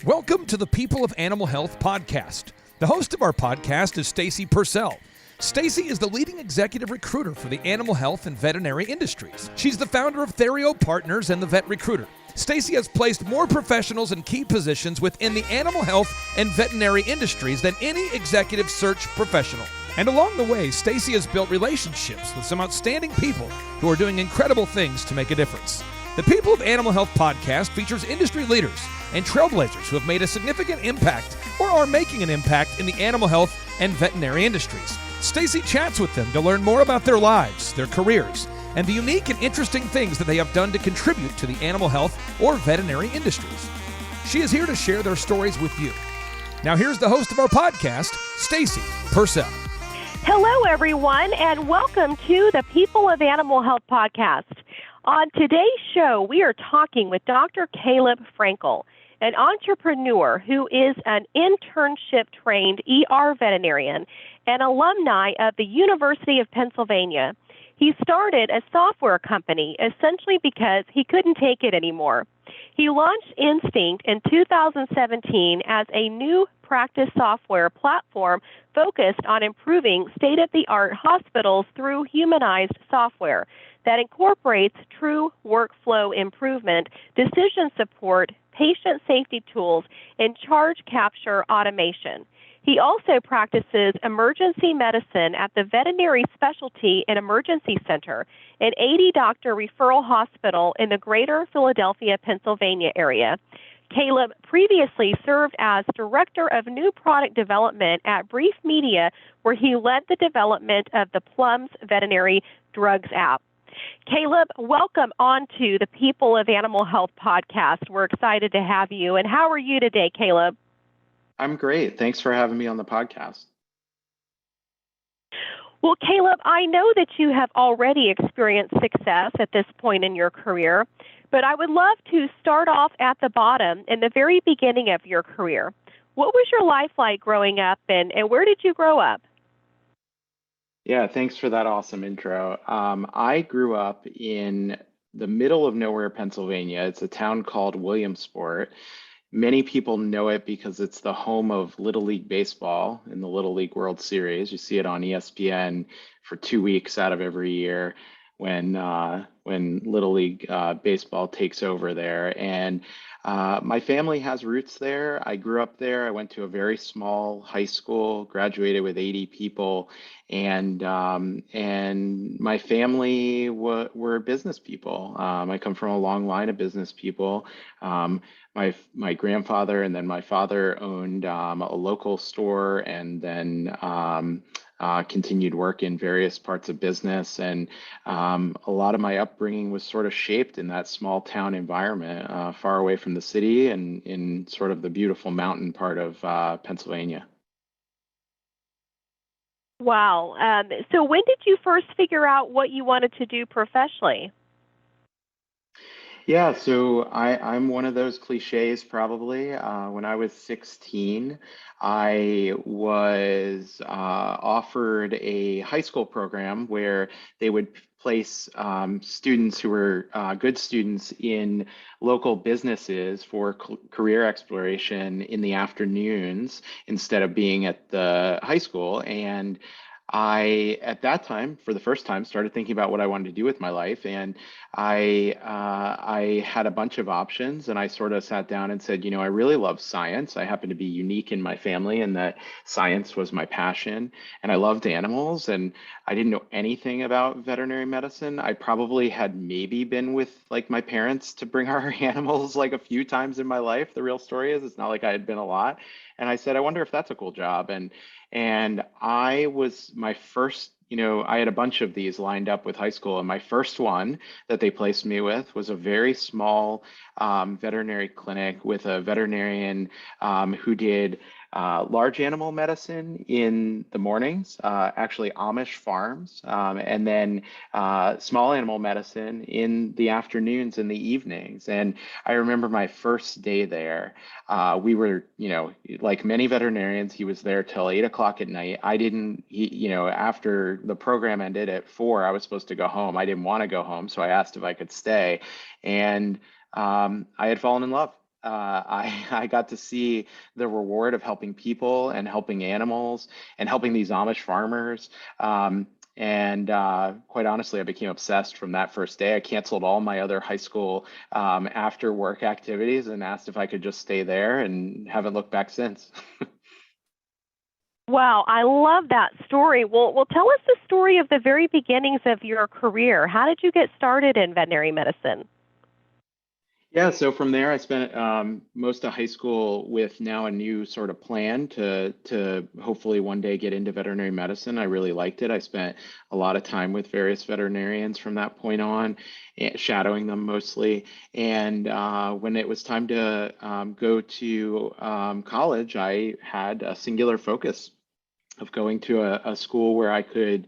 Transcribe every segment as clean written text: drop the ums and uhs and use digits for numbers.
Welcome to the People of Animal Health podcast. The host of our podcast is Stacy Purcell. Stacy is the leading executive recruiter for the animal health and veterinary industries. She's the founder of Therio Partners and the Vet Recruiter. Stacy has placed more professionals in key positions within the animal health and veterinary industries than any executive search professional. And along the way, Stacy has built relationships with some outstanding people who are doing incredible things to make a difference. The People of Animal Health podcast features industry leaders and trailblazers who have made a significant impact or are making an impact in the animal health and veterinary industries. Stacy chats with them to learn more about their lives, their careers, and the unique and interesting things that they have done to contribute to the animal health or veterinary industries. She is here to share their stories with you. Now here's the host of our podcast, Stacy Purcell. Hello, everyone, and welcome to the People of Animal Health podcast. On today's show, we are talking with Dr. Caleb Frankel, an entrepreneur who is an internship-trained ER veterinarian and alumni of the University of Pennsylvania. He started a software company essentially because he couldn't take it anymore. He launched Instinct in 2017 as a new practice software platform focused on improving state-of-the-art hospitals through humanized software that incorporates true workflow improvement, decision support, patient safety tools, and charge capture automation. He also practices emergency medicine at the Veterinary Specialty and Emergency Center, an 80-doctor referral hospital in the greater Philadelphia, Pennsylvania area. Caleb previously served as Director of New Product Development at Brief Media, where he led the development of the Plums Veterinary Drugs app. Caleb, welcome on to the People of Animal Health podcast. We're excited to have you. And how are you today, Caleb? I'm great. Thanks for having me on the podcast. Well, Caleb, I know that you have already experienced success at this point in your career, but I would love to start off at the bottom in the very beginning of your career. What was your life like growing up, and where did you grow up? Yeah, thanks for that awesome intro. I grew up in the middle of nowhere, Pennsylvania. It's a town called Williamsport. Many people know it because it's the home of Little League Baseball in the Little League World Series. You see it on ESPN for 2 weeks out of every year when Little League Baseball takes over there. And my family has roots there. I grew up there. I went to a very small high school, graduated with 80 people, and my family were business people. I come from a long line of business people. My grandfather and then my father owned a local store, and then continued work in various parts of business. And a lot of my upbringing was sort of shaped in that small town environment, far away from the city and in sort of the beautiful mountain part of Pennsylvania. Wow. So when did you first figure out what you wanted to do professionally? Yeah, so I'm one of those cliches probably. When I was 16, I was offered a high school program where they would place students who were good students in local businesses for career exploration in the afternoons instead of being at the high school. And I, at that time, for the first time, started thinking about what I wanted to do with my life, and I had a bunch of options, and I sort of sat down and said, I really love science. I happen to be unique in my family, and that science was my passion, and I loved animals, and I didn't know anything about veterinary medicine. I probably had maybe been with like my parents to bring our animals like a few times in my life. The real story is, it's not like I had been a lot, and I said, I wonder if that's a cool job, and I was my first, I had a bunch of these lined up with high school, and my first one that they placed me with was a very small veterinary clinic with a veterinarian who did large animal medicine in the mornings, actually Amish farms, and then small animal medicine in the afternoons and the evenings. And I remember my first day there, we were, like many veterinarians, he was there till 8 o'clock at night. After the program ended at 4, I was supposed to go home. I didn't want to go home, so I asked if I could stay. And I had fallen in love. I got to see the reward of helping people and helping animals and helping these Amish farmers. And quite honestly, I became obsessed from that first day. I canceled all my other high school after work activities and asked if I could just stay there, and haven't looked back since. Wow, I love that story. Well, tell us the story of the very beginnings of your career. How did you get started in veterinary medicine? Yeah, so from there, I spent most of high school with now a new sort of plan to hopefully one day get into veterinary medicine. I really liked it. I spent a lot of time with various veterinarians from that point on, shadowing them mostly. And when it was time to go to college, I had a singular focus of going to a school where I could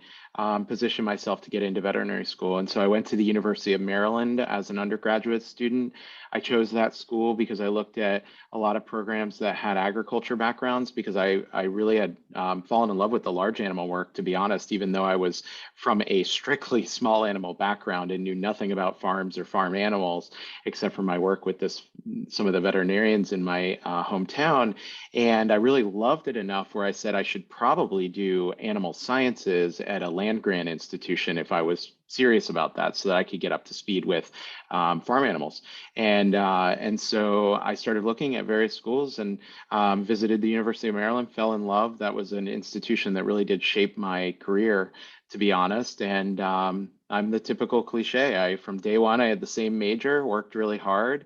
position myself to get into veterinary school. And so I went to the University of Maryland as an undergraduate student. I chose that school because I looked at a lot of programs that had agriculture backgrounds, because I really had fallen in love with the large animal work, to be honest, even though I was from a strictly small animal background and knew nothing about farms or farm animals, except for my work with some of the veterinarians in my hometown. And I really loved it enough where I said I should probably do animal sciences at a land grant institution if I was serious about that, so that I could get up to speed with farm animals. And so I started looking at various schools and visited the University of Maryland, fell in love. That was an institution that really did shape my career, to be honest. And I'm the typical cliche. From day one, I had the same major, worked really hard,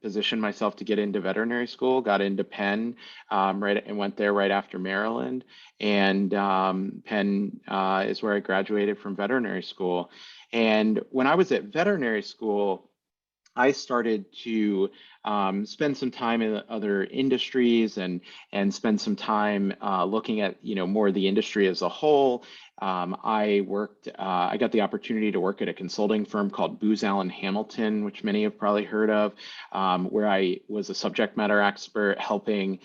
positioned myself to get into veterinary school, got into Penn, right, and went there right after Maryland. And Penn is where I graduated from veterinary school. And when I was at veterinary school, I started to spend some time in other industries and spend some time looking at more of the industry as a whole. I got the opportunity to work at a consulting firm called Booz Allen Hamilton, which many have probably heard of, where I was a subject matter expert helping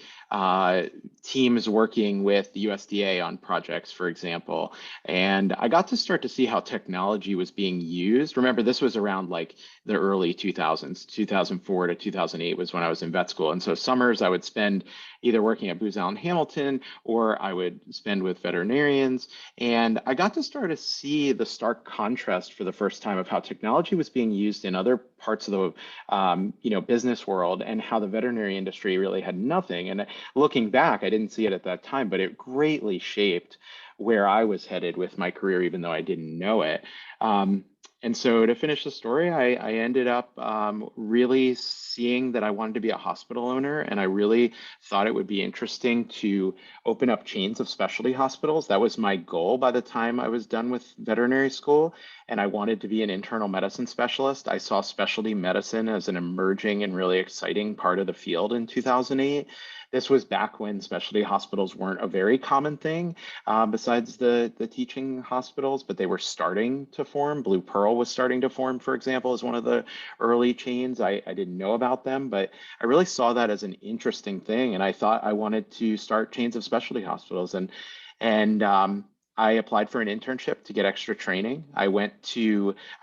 teams working with the USDA on projects, for example. And I got to start to see how technology was being used. Remember, this was around like the early 2000s, 2004 to 2008 was when I was in vet school. And so summers I would spend either working at Booz Allen Hamilton, or I would spend with veterinarians. And I got to start to see the stark contrast for the first time of how technology was being used in other parts of the business world, and how the veterinary industry really had nothing. And looking back, I didn't see it at that time, but it greatly shaped where I was headed with my career, even though I didn't know it. And so to finish the story, I ended up really seeing that I wanted to be a hospital owner, and I really thought it would be interesting to open up chains of specialty hospitals. That was my goal by the time I was done with veterinary school, and I wanted to be an internal medicine specialist. I saw specialty medicine as an emerging and really exciting part of the field in 2008. This was back when specialty hospitals weren't a very common thing, besides the teaching hospitals, but they were starting to form. Blue Pearl was starting to form, for example, as one of the early chains. I didn't know about them, but I really saw that as an interesting thing, and I thought I wanted to start chains of specialty hospitals. And I applied for an internship to get extra training. I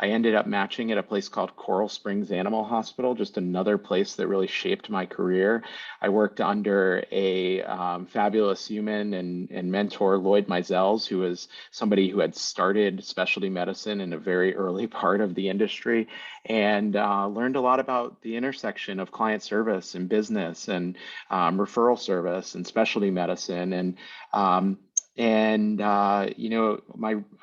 ended up matching at a place called Coral Springs Animal Hospital, just another place that really shaped my career. I worked under a fabulous human and mentor, Lloyd Mizels, who was somebody who had started specialty medicine in a very early part of the industry, and learned a lot about the intersection of client service and business and referral service and specialty medicine. Um, I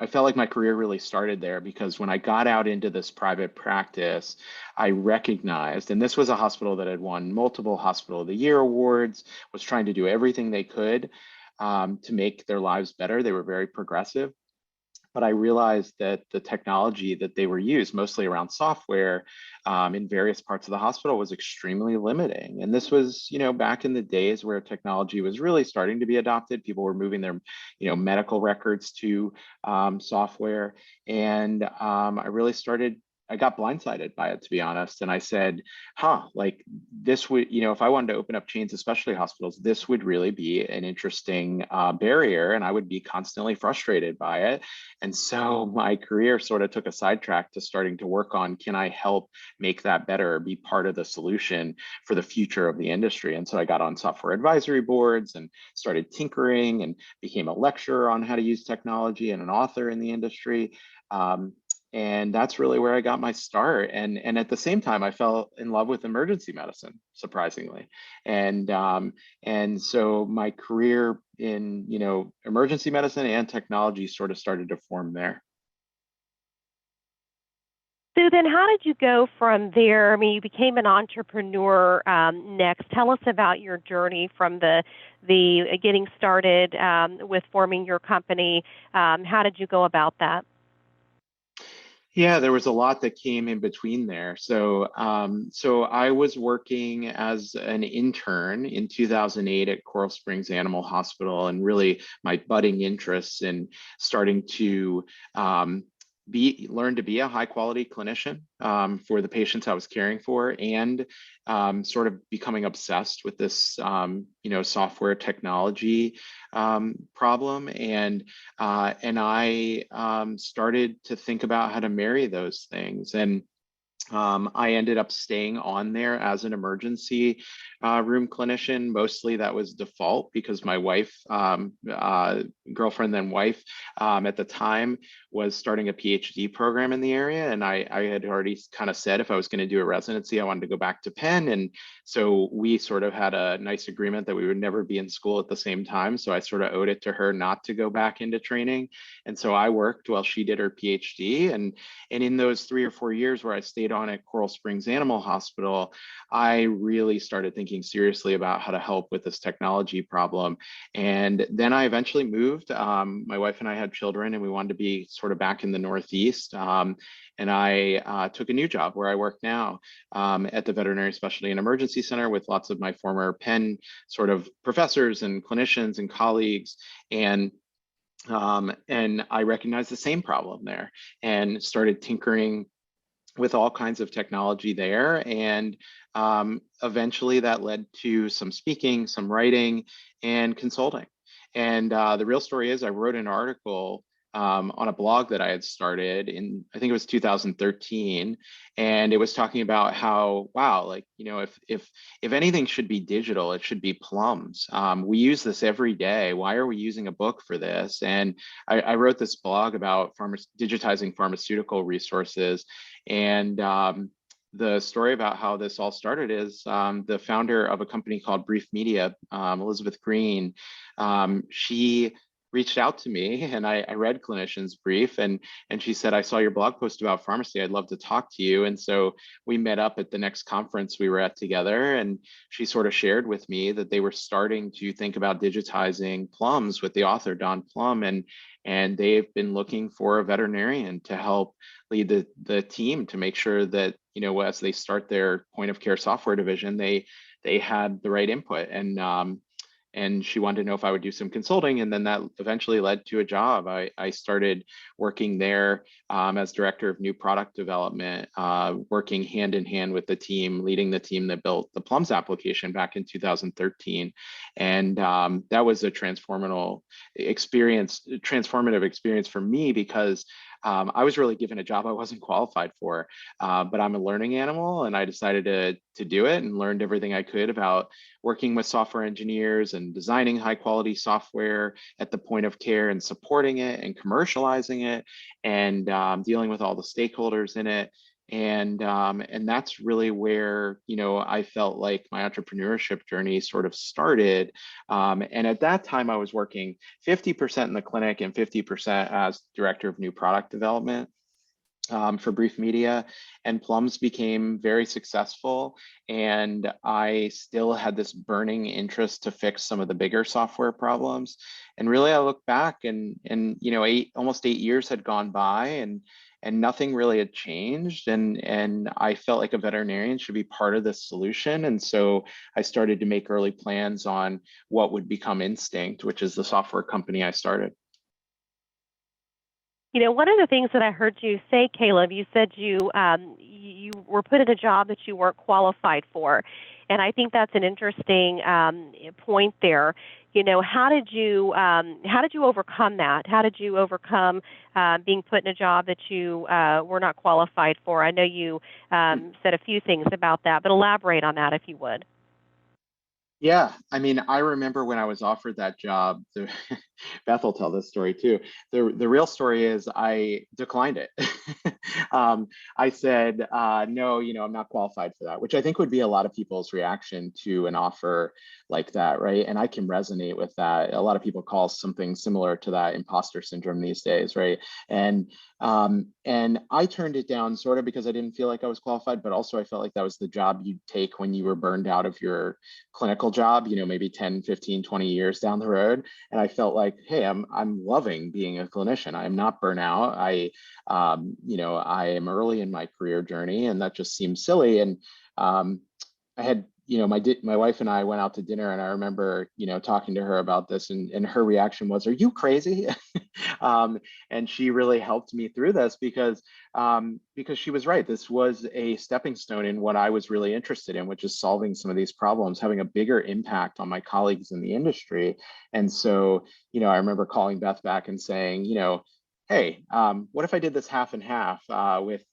felt like my career really started there, because when I got out into this private practice, I recognized, and this was a hospital that had won multiple Hospital of the Year awards, was trying to do everything they could to make their lives better. They were very progressive. But I realized that the technology that they were used, mostly around software, in various parts of the hospital, was extremely limiting. And this was, back in the days where technology was really starting to be adopted. People were moving their, medical records to software, and I really started I got blindsided by it, to be honest. And I said, like this would, if I wanted to open up chains, especially hospitals, this would really be an interesting barrier, and I would be constantly frustrated by it. And so my career sort of took a sidetrack to starting to work on, can I help make that better, be part of the solution for the future of the industry? And so I got on software advisory boards and started tinkering and became a lecturer on how to use technology and an author in the industry. And that's really where I got my start. And at the same time, I fell in love with emergency medicine, surprisingly. And so my career in emergency medicine and technology sort of started to form there. So then how did you go from there? I mean, you became an entrepreneur next. Tell us about your journey from the getting started with forming your company. How did you go about that? Yeah, there was a lot that came in between there. So I was working as an intern in 2008 at Coral Springs Animal Hospital, and really my budding interests in starting to learn to be a high quality clinician for the patients I was caring for, and sort of becoming obsessed with this software technology problem. And I started to think about how to marry those things. And I ended up staying on there as an emergency room clinician. Mostly that was default because my wife, girlfriend then wife at the time, was starting a PhD program in the area. And I had already kind of said if I was going to do a residency, I wanted to go back to Penn. And so we sort of had a nice agreement that we would never be in school at the same time. So I sort of owed it to her not to go back into training. And so I worked while she did her PhD. And in those 3 or 4 years where I stayed on at Coral Springs Animal Hospital, I really started thinking seriously about how to help with this technology problem. And then I eventually moved. My wife and I had children, and we wanted to be sort of back in the Northeast. And I took a new job where I work now at the Veterinary Specialty and Emergency Center with lots of my former Penn sort of professors and clinicians and colleagues. And I recognized the same problem there and started tinkering with all kinds of technology there. And eventually that led to some speaking, some writing, and consulting. And the real story is I wrote an article on a blog that I had started in, I think it was 2013. And it was talking about how, wow, like, if anything should be digital, it should be plums. We use this every day. Why are we using a book for this? And I wrote this blog about digitizing pharmaceutical resources. And the story about how this all started is the founder of a company called Brief Media, Elizabeth Green, she reached out to me, and I read Clinician's Brief, and she said, I saw your blog post about pharmacy. I'd love to talk to you. And so we met up at the next conference we were at together, and she sort of shared with me that they were starting to think about digitizing plums with the author Don Plum, and they've been looking for a veterinarian to help lead the team to make sure that, as they start their point of care software division, they had the right input. And she wanted to know if I would do some consulting. And then that eventually led to a job. I started working there as director of new product development, working hand in hand with the team, leading the team that built the Plums application back in 2013. And that was a transformative experience for me, because I was really given a job I wasn't qualified for, but I'm a learning animal, and I decided to do it and learned everything I could about working with software engineers and designing high quality software at the point of care and supporting it and commercializing it, and dealing with all the stakeholders in it. And that's really where I felt like my entrepreneurship journey sort of started. And at that time, I was working 50% in the clinic and 50% as director of new product development for Brief Media. And Plums became very successful, and I still had this burning interest to fix some of the bigger software problems. And really, I look back, and almost 8 years had gone by, and nothing really had changed. And I felt like a veterinarian should be part of this solution. And so I started to make early plans on what would become Instinct, which is the software company I started. One of the things that I heard you say, Caleb, you said you were put in a job that you weren't qualified for, and I think that's an interesting point there. How did you overcome that? How did you overcome being put in a job that you were not qualified for? I know you said a few things about that, but elaborate on that if you would. Yeah, I mean, I remember when I was offered that job, Beth will tell this story too. The real story is I declined it. I said, no, I'm not qualified for that, which I think would be a lot of people's reaction to an offer like that, right? And I can resonate with that. A lot of people call something similar to that imposter syndrome these days, right? And I turned it down sort of because I didn't feel like I was qualified, but also I felt like that was the job you'd take when you were burned out of your clinical job, maybe 10, 15, 20 years down the road. And I felt like, hey, I'm loving being a clinician. I'm not burnout. I am early in my career journey, and that just seems silly. And I had, my wife and I went out to dinner, and I remember, talking to her about this, and her reaction was, "Are you crazy?" And she really helped me through this because she was right. This was a stepping stone in what I was really interested in, which is solving some of these problems, having a bigger impact on my colleagues in the industry. And so, I remember calling Beth back and saying, hey, what if I did this half and half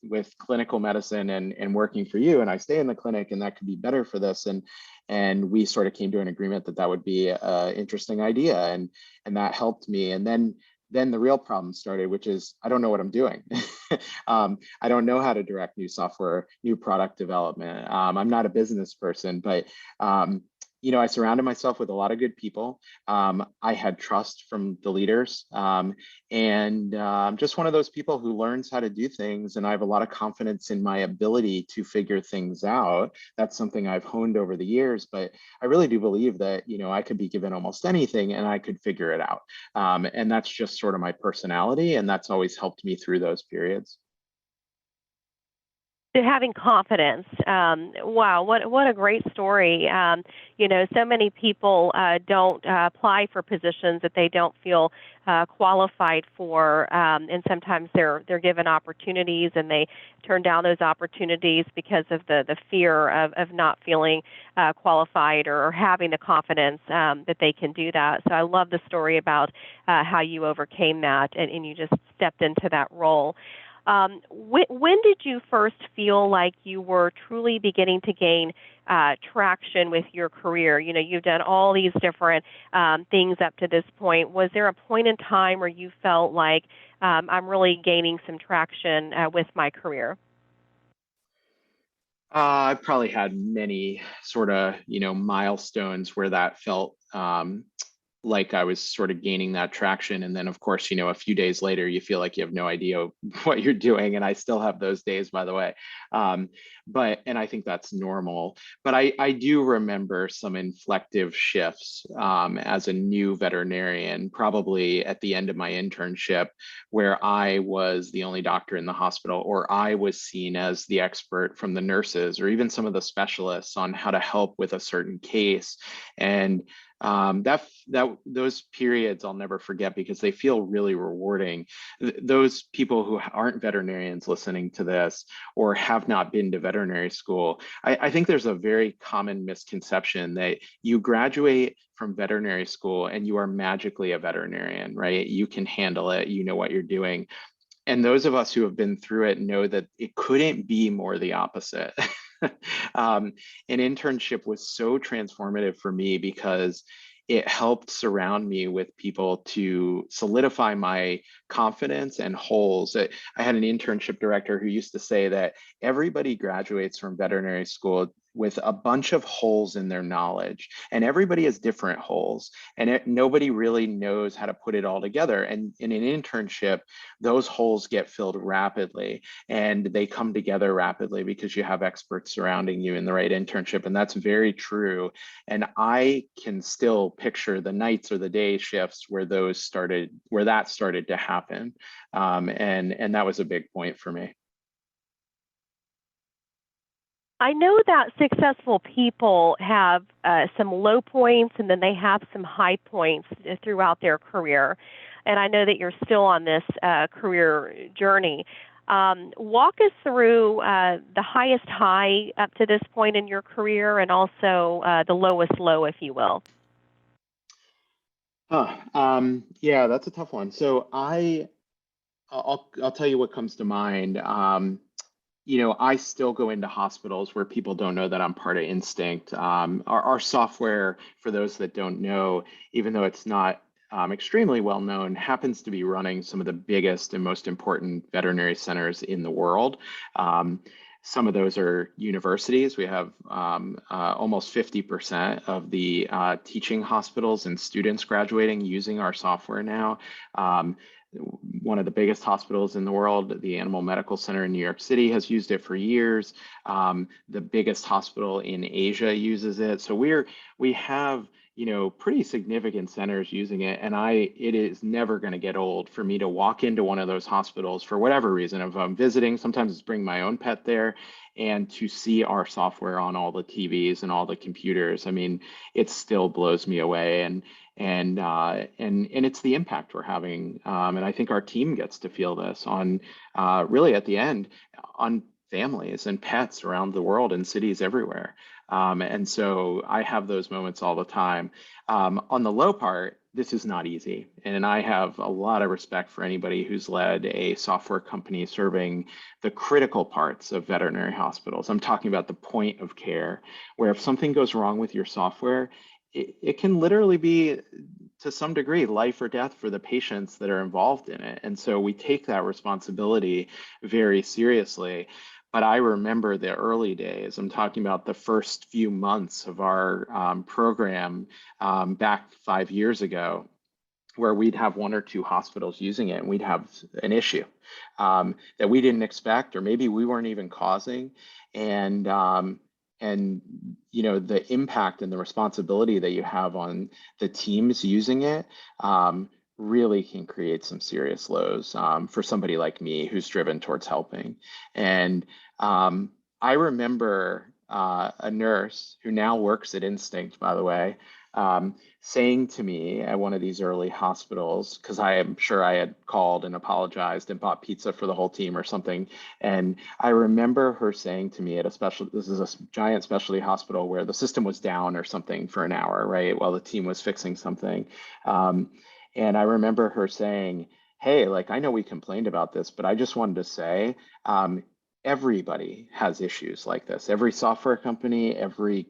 with clinical medicine and working for you, and I stay in the clinic, and that could be better for this. And we sort of came to an agreement that would be an interesting idea, and that helped me. And then the real problem started, which is I don't know what I'm doing. I don't know how to direct new software, new product development. I'm not a business person, but I surrounded myself with a lot of good people. I had trust from the leaders, and just one of those people who learns how to do things. And I have a lot of confidence in my ability to figure things out. That's something I've honed over the years, but I really do believe that, I could be given almost anything and I could figure it out. And that's just sort of my personality. And that's always helped me through those periods. To having confidence. Wow, what a great story. So many people don't apply for positions that they don't feel qualified for, and sometimes they're given opportunities and they turn down those opportunities because of the fear of not feeling qualified or having the confidence that they can do that. So I love the story about how you overcame that and you just stepped into that role. When did you first feel like you were truly beginning to gain traction with your career? You've done all these different things up to this point. Was there a point in time where you felt like I'm really gaining some traction with my career? I've probably had many sort of, milestones where that felt like I was sort of gaining that traction. And then, of course, a few days later, you feel like you have no idea what you're doing. And I still have those days, by the way. And I think that's normal. But I do remember some inflective shifts as a new veterinarian, probably at the end of my internship, where I was the only doctor in the hospital, or I was seen as the expert from the nurses, or even some of the specialists on how to help with a certain case. And those periods I'll never forget because they feel really rewarding. Those people who aren't veterinarians listening to this or have not been to veterinary school, I think there's a very common misconception that you graduate from veterinary school and you are magically a veterinarian, right? You can handle it, you know what you're doing. And those of us who have been through it know that it couldn't be more the opposite. An internship was so transformative for me because it helped surround me with people to solidify my confidence and holes. I had an internship director who used to say that everybody graduates from veterinary school with a bunch of holes in their knowledge, and everybody has different holes, and nobody really knows how to put it all together. And in an internship, those holes get filled rapidly, and they come together rapidly because you have experts surrounding you in the right internship. And that's very true. And I can still picture the nights or the day shifts where that started to happen. And that was a big point for me. I know that successful people have some low points and then they have some high points throughout their career. and I know that you're still on this career journey. Walk us through the highest high up to this point in your career, and also the lowest low, if you will. Yeah, that's a tough one. So I'll tell you what comes to mind. I still go into hospitals where people don't know that I'm part of Instinct. Our software, for those that don't know, even though it's not extremely well known, happens to be running some of the biggest and most important veterinary centers in the world. Some of those are universities. We have almost 50% of the teaching hospitals and students graduating using our software now. One of the biggest hospitals in the world, the Animal Medical Center in New York City, has used it for years. The biggest hospital in Asia uses it. So we have pretty significant centers using it, and it is never going to get old for me to walk into one of those hospitals for whatever reason. If I'm visiting, sometimes it's bring my own pet there, and to see our software on all the TVs and all the computers. I mean, it still blows me away, and it's the impact we're having, and I think our team gets to feel this on really at the end on families and pets around the world in cities everywhere. And so I have those moments all the time. On the low part, this is not easy. And I have a lot of respect for anybody who's led a software company serving the critical parts of veterinary hospitals. I'm talking about the point of care, where if something goes wrong with your software, it can literally be, to some degree, life or death for the patients that are involved in it. And so we take that responsibility very seriously. But I remember the early days. I'm talking about the first few months of our program back 5 years ago, where we'd have one or two hospitals using it, and we'd have an issue that we didn't expect, or maybe we weren't even causing. And the impact and the responsibility that you have on the teams using it really can create some serious lows for somebody like me who's driven towards helping. And I remember a nurse who now works at Instinct, by the way, saying to me at one of these early hospitals, because I am sure I had called and apologized and bought pizza for the whole team or something. And I remember her saying to me this is a giant specialty hospital where the system was down or something for an hour, right, while the team was fixing something. And I remember her saying, hey, like, I know we complained about this, but I just wanted to say, everybody has issues like this. Every software company, every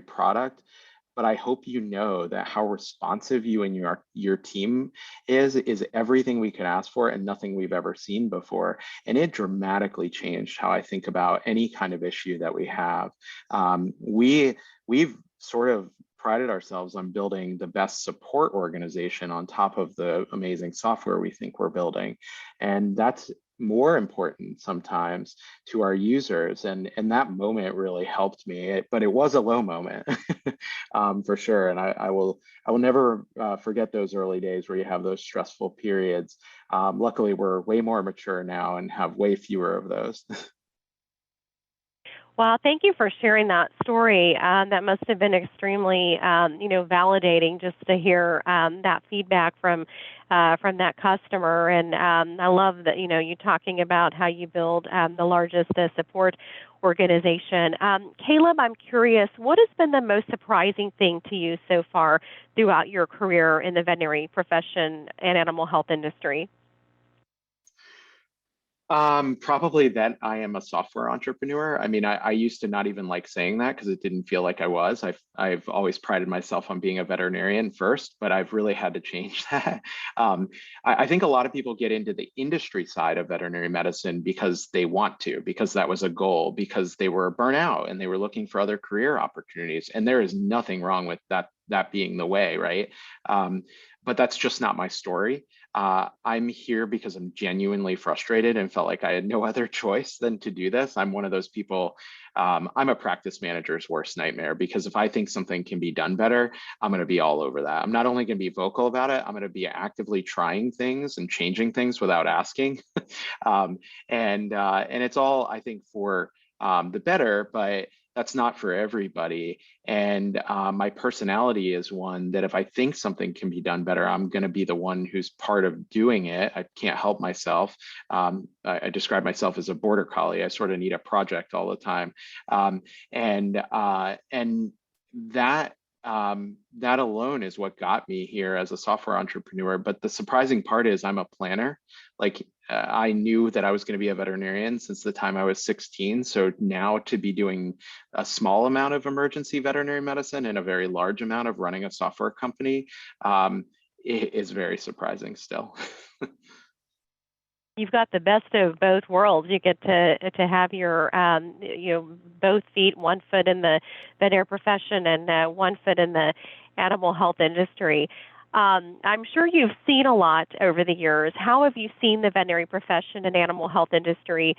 product. But I hope you know that how responsive you and your team is everything we could ask for and nothing we've ever seen before. And it dramatically changed how I think about any kind of issue that we have. We've sort of prided ourselves on building the best support organization on top of the amazing software we think we're building. And that's more important sometimes to our users. And that moment really helped me, but it was a low moment for sure. And I will never forget those early days where you have those stressful periods. Luckily, we're way more mature now and have way fewer of those. Well, thank you for sharing that story. That must have been extremely, validating just to hear that feedback from that customer. And I love that, you talking about how you build the largest support organization. Caleb, I'm curious, what has been the most surprising thing to you so far throughout your career in the veterinary profession and animal health industry? Probably that I am a software entrepreneur. I mean, I used to not even like saying that because it didn't feel like I was. I've always prided myself on being a veterinarian first, but I've really had to change that. I think a lot of people get into the industry side of veterinary medicine because they want to, because that was a goal, because they were burnout and they were looking for other career opportunities. And there is nothing wrong with that being the way, right? But that's just not my story. I'm here because I'm genuinely frustrated and felt like I had no other choice than to do this. I'm one of those people, I'm a practice manager's worst nightmare, because if I think something can be done better, I'm going to be all over that. I'm not only going to be vocal about it, I'm going to be actively trying things and changing things without asking. And it's all, I think, for the better. But that's not for everybody. And my personality is one that if I think something can be done better, I'm going to be the one who's part of doing it. I can't help myself. I describe myself as a border collie. I sort of need a project all the time. And that that alone is what got me here as a software entrepreneur. But the surprising part is I'm a planner. Like I knew that I was going to be a veterinarian since the time I was 16. So now to be doing a small amount of emergency veterinary medicine and a very large amount of running a software company is very surprising still. You've got the best of both worlds. You get to have your both feet, one foot in the veterinary profession and one foot in the animal health industry. I'm sure you've seen a lot over the years. How have you seen the veterinary profession and animal health industry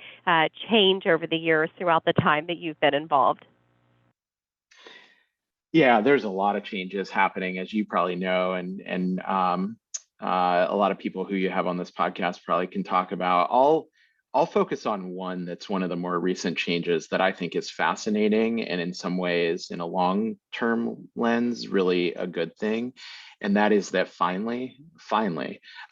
change over the years throughout the time that you've been involved? Yeah, there's a lot of changes happening, as you probably know, and a lot of people who you have on this podcast probably can talk about. I'll focus on one that's one of the more recent changes that I think is fascinating and in some ways, in a long-term lens, really a good thing. And that is that finally,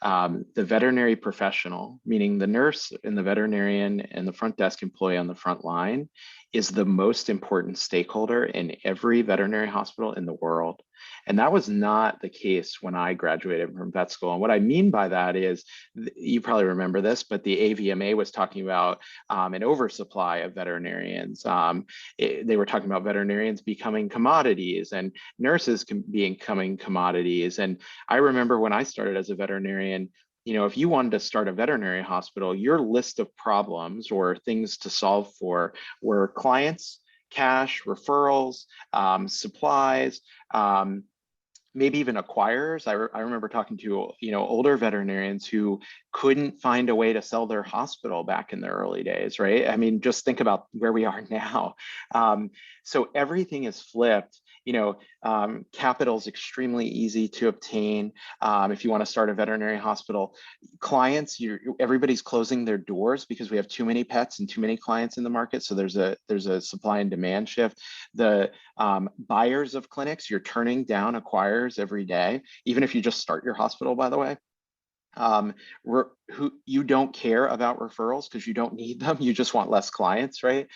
the veterinary professional, meaning the nurse and the veterinarian and the front desk employee on the front line, is the most important stakeholder in every veterinary hospital in the world. And that was not the case when I graduated from vet school. And what I mean by that is, you probably remember this, but the AVMA was talking about an oversupply of veterinarians. They were talking about veterinarians becoming commodities and nurses becoming commodities. And I remember when I started as a veterinarian, if you wanted to start a veterinary hospital, your list of problems or things to solve for were clients, cash, referrals, supplies, maybe even acquirers. I remember talking to older veterinarians who couldn't find a way to sell their hospital back in the early days, right? I mean, just think about where we are now. So everything is flipped. Capital is extremely easy to obtain. If you want to start a veterinary hospital, clients, everybody's closing their doors because we have too many pets and too many clients in the market. So there's a supply and demand shift. The buyers of clinics, you're turning down acquirers every day, even if you just start your hospital, by the way. You don't care about referrals because you don't need them. You just want less clients, right?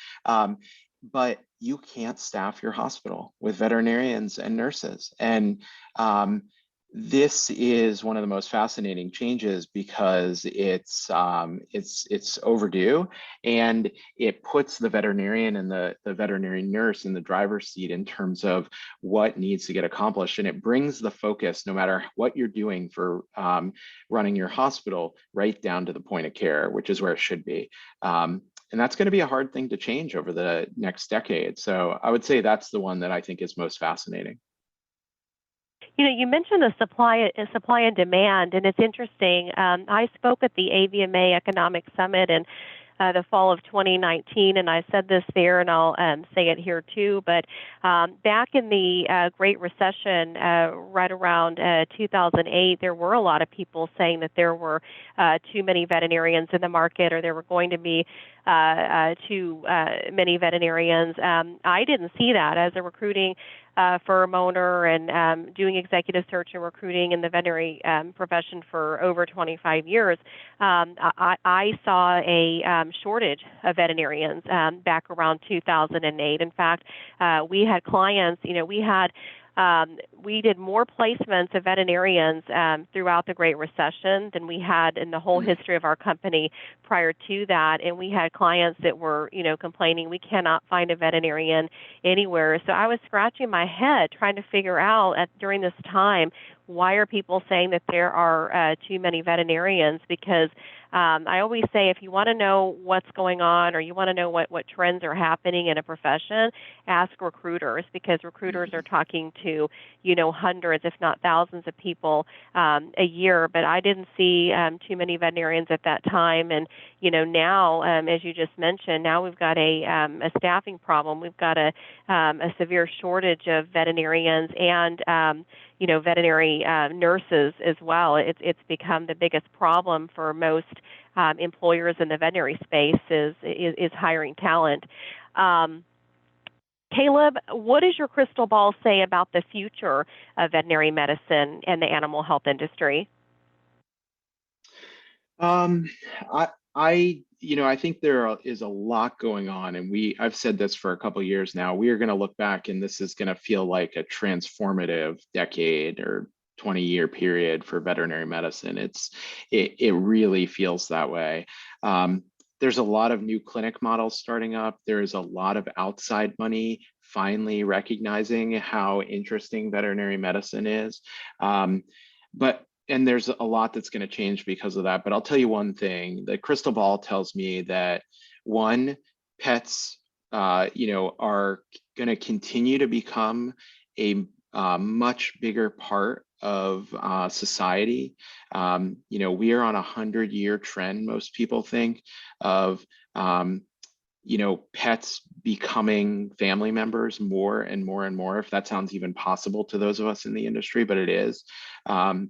But you can't staff your hospital with veterinarians and nurses. And this is one of the most fascinating changes because it's overdue, and it puts the veterinarian and the veterinary nurse in the driver's seat in terms of what needs to get accomplished. And it brings the focus, no matter what you're doing for running your hospital, right down to the point of care, which is where it should be. And that's going to be a hard thing to change over the next decade. So I would say that's the one that I think is most fascinating. You mentioned the supply and demand, and it's interesting. I spoke at the AVMA Economic Summit in the fall of 2019, and I said this there, and I'll say it here too. But back in the Great Recession, right around 2008, there were a lot of people saying that there were too many veterinarians in the market, or there were going to be too many veterinarians. I didn't see that as a recruiting firm owner and doing executive search and recruiting in the veterinary profession for over 25 years. I saw a shortage of veterinarians back around 2008. In fact, we had clients, we did more placements of veterinarians throughout the Great Recession than we had in the whole history of our company prior to that. And we had clients that were, complaining we cannot find a veterinarian anywhere. So I was scratching my head trying to figure out during this time, why are people saying that there are too many veterinarians? Because I always say, if you want to know what's going on, or you want to know what trends are happening in a profession, ask recruiters, because recruiters are talking to, hundreds, if not thousands of people a year. But I didn't see too many veterinarians at that time. And, now, as you just mentioned, now we've got a staffing problem. We've got a severe shortage of veterinarians and veterinary nurses as well. It's become the biggest problem for most employers in the veterinary space is hiring talent. Caleb, what does your crystal ball say about the future of veterinary medicine and the animal health industry? Um, I think is a lot going on, and I've said this for a couple of years now. We are going to look back, and this is going to feel like a transformative decade or 20-year period for veterinary medicine. It really feels that way. Um, there's a lot of new clinic models starting up. There is a lot of outside money finally recognizing how interesting veterinary medicine is. But and there's a lot that's going to change because of that. But I'll tell you one thing: the crystal ball tells me that one, pets, are going to continue to become a much bigger part of society. We are on 100-year trend. Most people think of pets becoming family members more and more and more, if that sounds even possible to those of us in the industry, but it is. Um,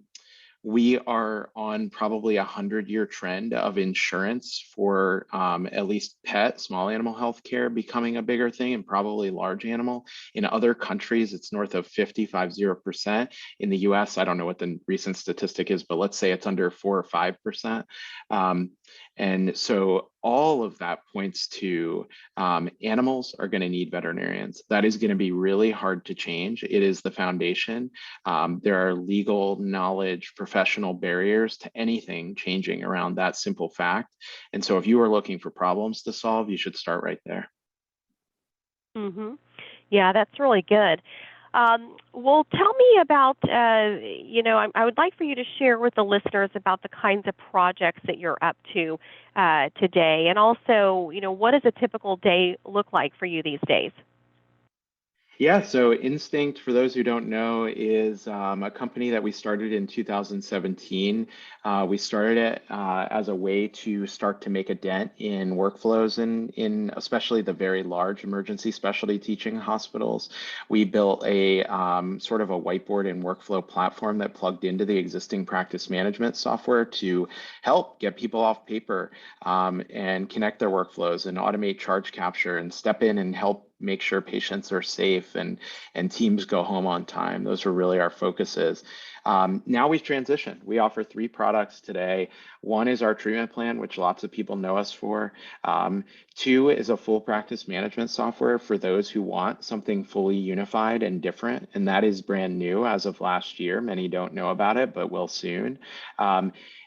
we are on probably 100-year trend of insurance for at least pet, small animal health care becoming a bigger thing, and probably large animal. In other countries, it's north of 50%. In the US, I don't know what the recent statistic is, but let's say it's under 4 or 5%. And so all of that points to animals are going to need veterinarians. That is going to be really hard to change. It is the foundation. There are legal, knowledge, professional barriers to anything changing around that simple fact. And so if you are looking for problems to solve, you should start right there. Mm-hmm. Yeah, that's really good. Well, tell me about, I would like for you to share with the listeners about the kinds of projects that you're up to today. And also, what does a typical day look like for you these days? Yeah, so Instinct, for those who don't know, is a company that we started in 2017. We started it as a way to start to make a dent in workflows in especially the very large emergency specialty teaching hospitals. We built a sort of a whiteboard and workflow platform that plugged into the existing practice management software to help get people off paper and connect their workflows and automate charge capture and step in and help make sure patients are safe and teams go home on time. Those were really our focuses. Now we've transitioned. We offer 3 products today. One is our treatment plan, which lots of people know us for. 2 is a full practice management software for those who want something fully unified and different, and that is brand new as of last year. Many don't know about it, but will soon.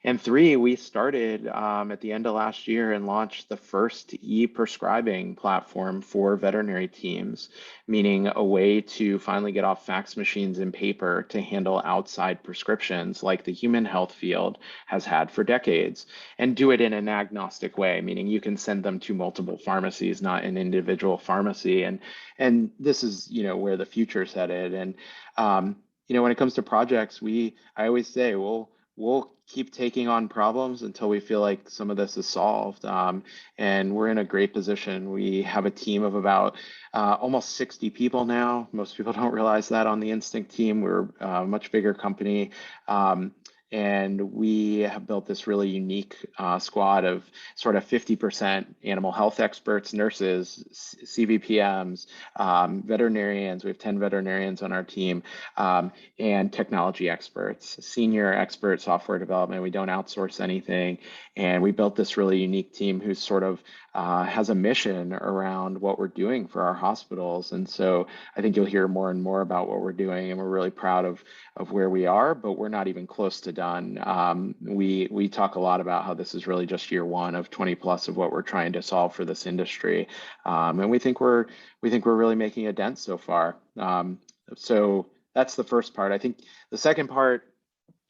And 3, we started at the end of last year and launched the first e-prescribing platform for veterinary teams, meaning a way to finally get off fax machines and paper to handle outside prescriptions like the human health field has had for decades, and do it in an agnostic way, meaning you can send them to multiple pharmacies, not an individual pharmacy. And this is, where the future's headed. And, when it comes to projects, I always say, we'll keep taking on problems until we feel like some of this is solved. And we're in a great position. We have a team of about almost 60 people now. Most people don't realize that on the Instinct team. We're a much bigger company. And we have built this really unique squad of sort of 50% animal health experts, nurses, CVPMs, veterinarians. We have 10 veterinarians on our team, and technology experts, senior expert software development. We don't outsource anything. And we built this really unique team who sort of has a mission around what we're doing for our hospitals. And so I think you'll hear more and more about what we're doing, and we're really proud of where we are, but we're not even close to done. We talk a lot about how this is really just year 1 of 20 plus of what we're trying to solve for this industry. And we think we're really making a dent so far. So that's the first part. I think the second part,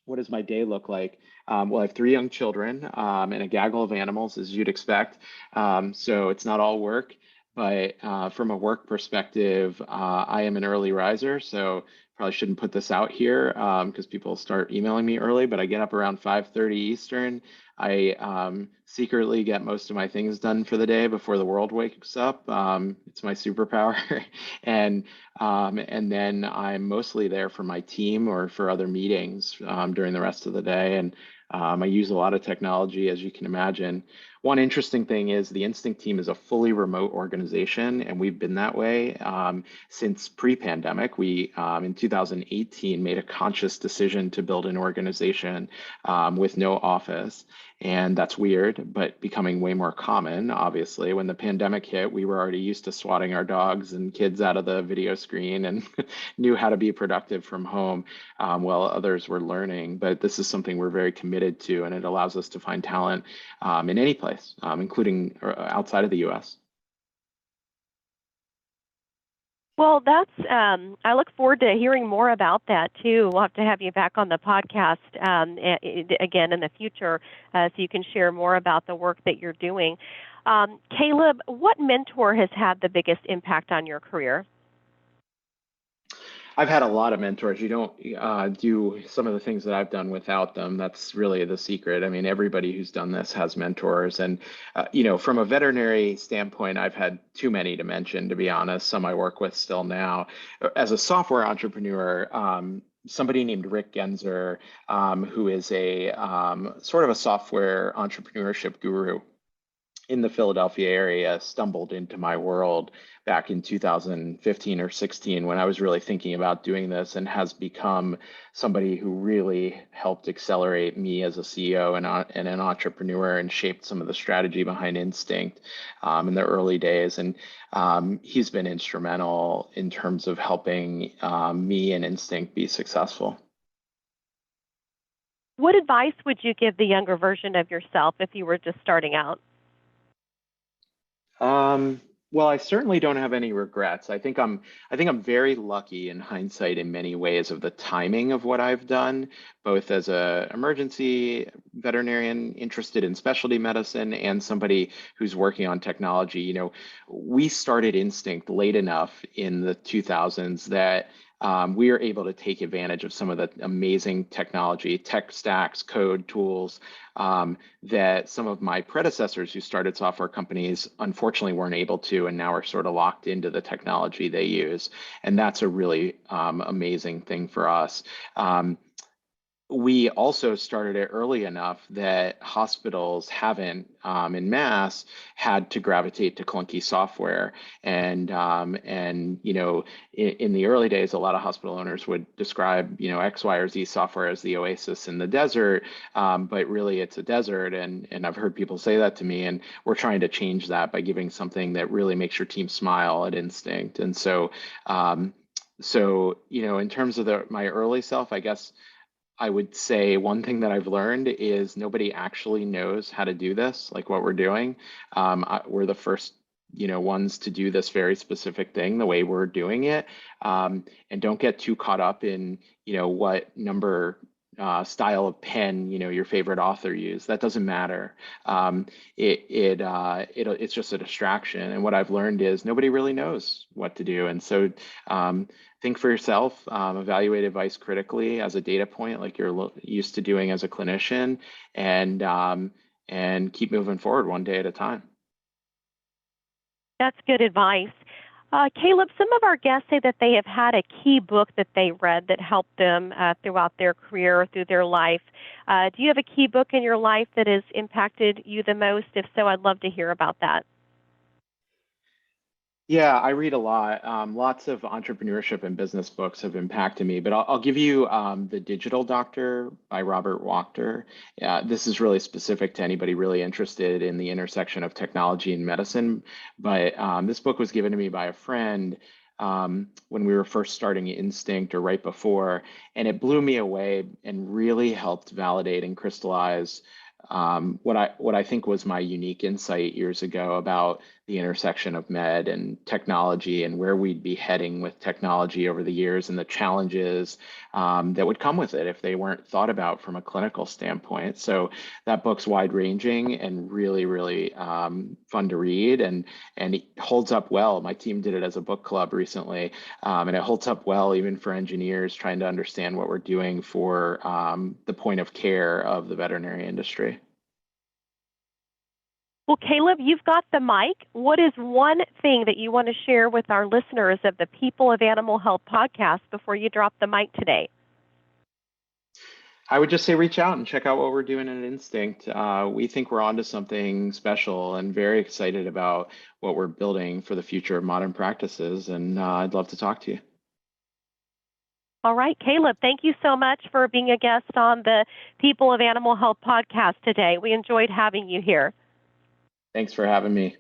what does my day look like? Well, I have 3 young children and a gaggle of animals, as you'd expect. So it's not all work, but from a work perspective, I am an early riser. So probably shouldn't put this out here because people start emailing me early, but I get up around 5:30 Eastern. I secretly get most of my things done for the day before the world wakes up. It's my superpower. And then I'm mostly there for my team or for other meetings during the rest of the day. And I use a lot of technology, as you can imagine. One interesting thing is the Instinct team is a fully remote organization, and we've been that way since pre-pandemic. We, in 2018, made a conscious decision to build an organization with no office. And that's weird, but becoming way more common, obviously. When the pandemic hit, we were already used to swatting our dogs and kids out of the video screen and knew how to be productive from home while others were learning. But this is something we're very committed to, and it allows us to find talent in any place, including outside of the US. Well, that's, I look forward to hearing more about that too. We'll have to have you back on the podcast again in the future so you can share more about the work that you're doing. Caleb, what mentor has had the biggest impact on your career? I've had a lot of mentors. You don't do some of the things that I've done without them. That's really the secret. I mean, everybody who's done this has mentors. And, from a veterinary standpoint, I've had too many to mention, to be honest. Some I work with still now. As a software entrepreneur, somebody named Rick Genzer, who is a sort of a software entrepreneurship guru in the Philadelphia area, stumbled into my world back in 2015 or 16 when I was really thinking about doing this, and has become somebody who really helped accelerate me as a CEO and an entrepreneur, and shaped some of the strategy behind Instinct in the early days. And he's been instrumental in terms of helping me and Instinct be successful. What advice would you give the younger version of yourself if you were just starting out? Well, I certainly don't have any regrets. I think I'm very lucky in hindsight in many ways of the timing of what I've done, both as a emergency veterinarian interested in specialty medicine and somebody who's working on technology. We started Instinct late enough in the 2000s that we are able to take advantage of some of the amazing technology, tech stacks, code tools that some of my predecessors who started software companies unfortunately weren't able to, and now are sort of locked into the technology they use. And that's a really amazing thing for us. We also started it early enough that hospitals haven't, en masse, had to gravitate to clunky software. And in the early days, a lot of hospital owners would describe, X, Y, or Z software as the oasis in the desert, but really it's a desert. And I've heard people say that to me, and we're trying to change that by giving something that really makes your team smile at Instinct. And so, in terms of my early self, I guess I would say one thing that I've learned is nobody actually knows how to do this, like what we're doing. We're the first, ones to do this very specific thing the way we're doing it. And don't get too caught up in, what number style of pen, your favorite author used. That doesn't matter. It's just a distraction. And what I've learned is nobody really knows what to do. And so think for yourself, evaluate advice critically as a data point, like you're used to doing as a clinician, and keep moving forward one day at a time. That's good advice. Caleb, some of our guests say that they have had a key book that they read that helped them throughout their career or through their life. Do you have a key book in your life that has impacted you the most? If so, I'd love to hear about that. Yeah, I read a lot. Lots of entrepreneurship and business books have impacted me, but I'll give you The Digital Doctor by Robert Wachter. This is really specific to anybody really interested in the intersection of technology and medicine. But this book was given to me by a friend when we were first starting Instinct, or right before, and it blew me away and really helped validate and crystallize what I think was my unique insight years ago about the intersection of med and technology and where we'd be heading with technology over the years and the challenges that would come with it if they weren't thought about from a clinical standpoint. So that book's wide ranging and really, really fun to read, and it holds up well. My team did it as a book club recently, and it holds up well even for engineers trying to understand what we're doing for the point of care of the veterinary industry. Well, Caleb, you've got the mic. What is one thing that you want to share with our listeners of the People of Animal Health podcast before you drop the mic today? I would just say reach out and check out what we're doing at Instinct. We think we're onto something special and very excited about what we're building for the future of modern practices, and I'd love to talk to you. All right, Caleb, thank you so much for being a guest on the People of Animal Health podcast today. We enjoyed having you here. Thanks for having me.